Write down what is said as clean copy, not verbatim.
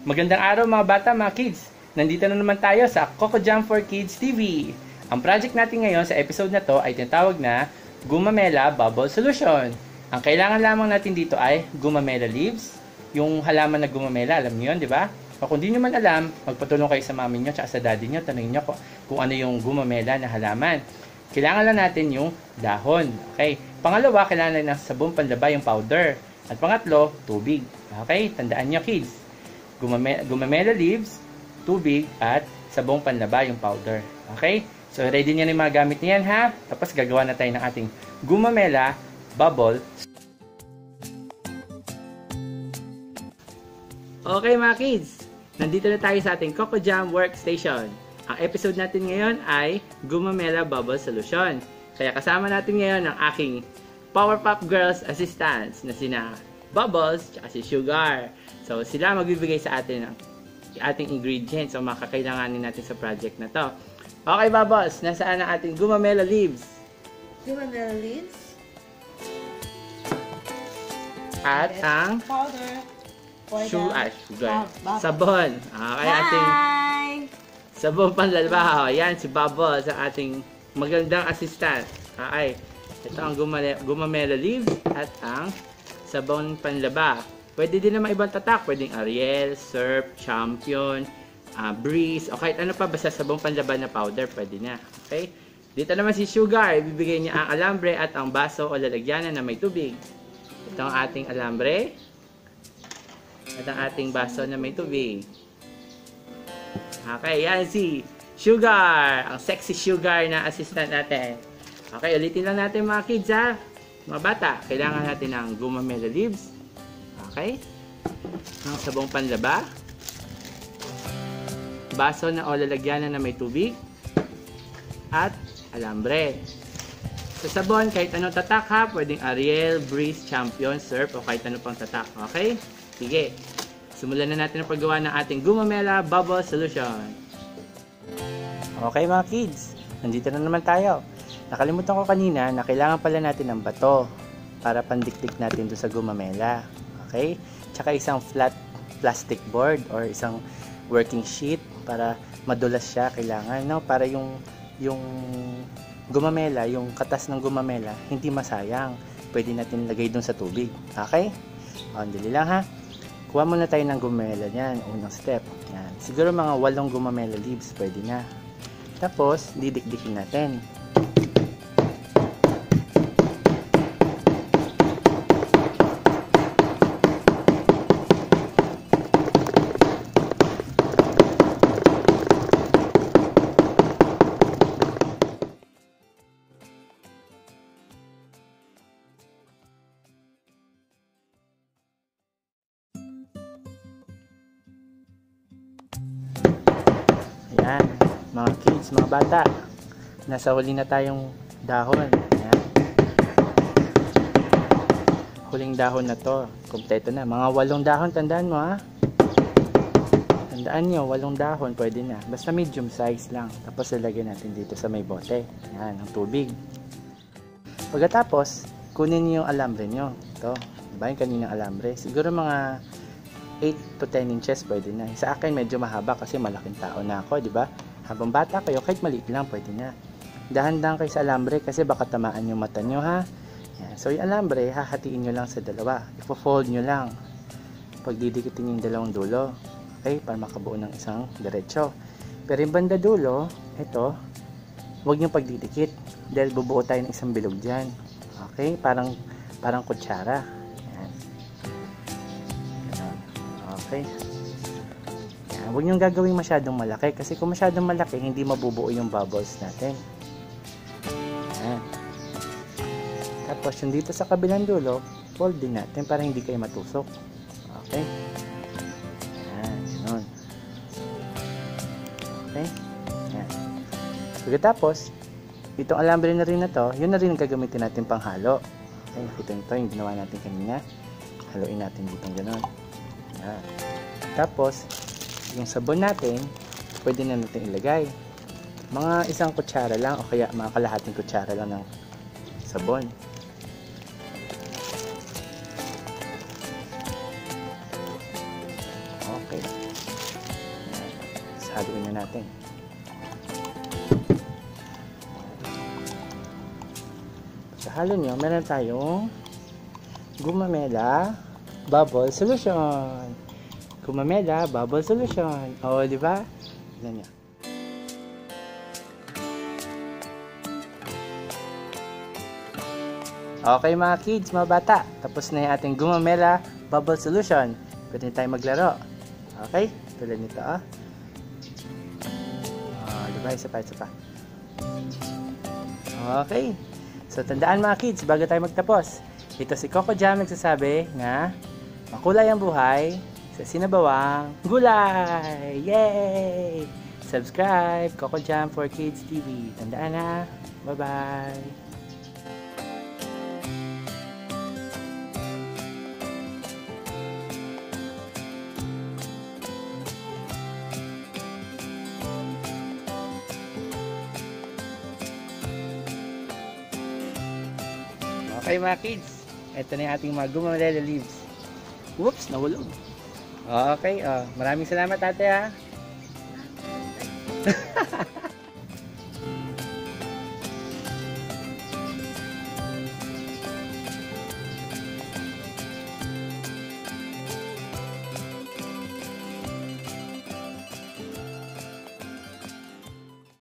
Magandang araw mga bata, mga kids! Nandito na naman tayo sa Coco Jam for Kids TV. Ang project natin ngayon sa episode na to ay tinatawag na Gumamela Bubble Solution. Ang kailangan lamang natin dito ay Gumamela leaves, yung halaman na gumamela, alam niyo yun, di ba? O kung di nyo man alam, magpatulong kayo sa mami nyo at sa daddy nyo, tanongin nyo kung ano yung gumamela na halaman. Kailangan lang natin yung dahon. Okay? Pangalawa, kailangan lang ng sabong panlaba yung powder. At pangatlo, tubig. Okay? Tandaan nyo kids. Gumamela leaves, tubig, at sabong panlaba yung powder. Okay? So, ready nyo na yung mga gamit niyan ha? Tapos gagawa na tayo ng ating Gumamela Bubble. Okay mga kids, nandito na tayo sa ating Coco Jam Workstation. Ang episode natin ngayon ay Gumamela Bubble Solution. Kaya kasama natin ngayon ang aking Powerpuff Girls assistants na sina Bubbles at si Sugar. So sila magbibigay sa atin ng ating ingredients o makakailanganin natin sa project na to. Okay Bubbles, nasaan ang ating Gumamela leaves? Gumamela leaves. At ang powder. sugar. Sabon. Okay, ating sabon panlalaba. Yan, si Bubbles, ang ating magandang assistant. Okay. Ito ang Gumamela leaves at ang sabon panlaba. Pwede din naman ibang tatak. Pwedeng Ariel, Surf, Champion, Breeze, o kahit ano pa, basta sabong panlaba na powder, pwede na. Okay? Dito naman si Sugar. Ibibigay niya ang alambre at ang baso o lalagyanan na may tubig. Ito ang ating alambre. At ang ating baso na may tubig. Okay, yan si Sugar. Ang sexy Sugar na assistant natin. Okay, ulitin lang natin mga kids ha. Mga bata, kailangan natin ng Gumamela leaves. Okay. Ang sabong panlaba. Baso na o lalagyanan na may tubig. At alambre. Sa sabon, kahit anong tatak ha. Pwedeng Ariel, Breeze, Champion, Surf o kahit ano pang tatak. Okay? Sige, simulan na natin ang paggawa ng ating Gumamela Bubble Solution. Okay mga kids, nandito na naman tayo. Nakalimutan ko kanina na kailangan pala natin ng bato para pandikdik natin doon sa Gumamela. Okay? Tsaka isang flat plastic board or isang working sheet para madulas siya kailangan, no? Para yung Gumamela, yung katas ng Gumamela, hindi masayang. Pwede natin lagay doon sa tubig. Okay? O, dali lang ha. Kuha muna tayo ng Gumamela niyan, unang step. Yan. Siguro mga 8 Gumamela leaves, pwede na. Tapos, didikdikin natin. Ayan, mga kids, mga bata, nasa huli na tayong dahon. Ayan. Huling dahon na to, kompleto na. Mga 8 dahon, tandaan mo ha. Tandaan nyo, 8 dahon, pwede na. Basta medium size lang. Tapos lalagyan natin dito sa may bote. Ayan, ang tubig. Pagkatapos, kunin nyo yung alambre nyo. Ito, diba yung kaninang alambre? Siguro mga 8 to 10 inches pwede na. Sa akin medyo mahaba kasi malaking tao na ako, di ba? Habang bata kayo, kahit maliit lang pwede na. Dahan-dahan kayo sa alambre kasi baka tamaan yung mata nyo ha. Yan. So yung alambre, hahatiin nyo lang sa dalawa. Ipo-fold nyo lang. Pagdidikitin yung dalawang dulo. Okay? Para makabuo ng isang diretso. Pero yung banda dulo, ito, huwag nyo pagdidikit. Dahil bubuo tayo ng isang bilog dyan. Okay? Parang kutsara. Okay. Yan. Huwag niyong gagawin masyadong malaki kasi kung masyadong malaki, hindi mabubuo yung bubbles natin. Yan. Tapos yung dito sa kabilang dulo, fold din natin para hindi kayo matusok. Okay. Yan. Ganun. Okay. Yan. Pagkatapos, itong alambre na rin na to, yun na rin ang gagamitin natin pang halo. Okay. Nakita nyo ito, yung ginawa natin kanina. Haluin natin dito gano'n. Yan. Tapos, yung sabon natin, pwede na natin ilagay. Mga isang kutsara lang o kaya mga kalahating kutsara lang ng sabon. Okay. Haluin na natin. Sa halo nyo, meron tayong Gumamela Bubble Solution. Gumamela Bubble Solution. O, di ba? Tignan nyo. Okay mga kids, mga bata. Tapos na yung ating Gumamela Bubble Solution. Pwede tayo maglaro. Okay? Tulad nito, ah. Diba? Isa pa. Okay. So, tandaan mga kids, bago tayo magtapos. Ito si Coco Jam nagsasabi nga, makulay ang buhay sa sinabawang gulay! Yay! Subscribe, Coco Jam for Kids TV. Tandaan na. Bye-bye! Okay mga kids, ito na yung ating mga Gumamela leaves. Whoops, nahulog. Okay, maraming salamat ate ha.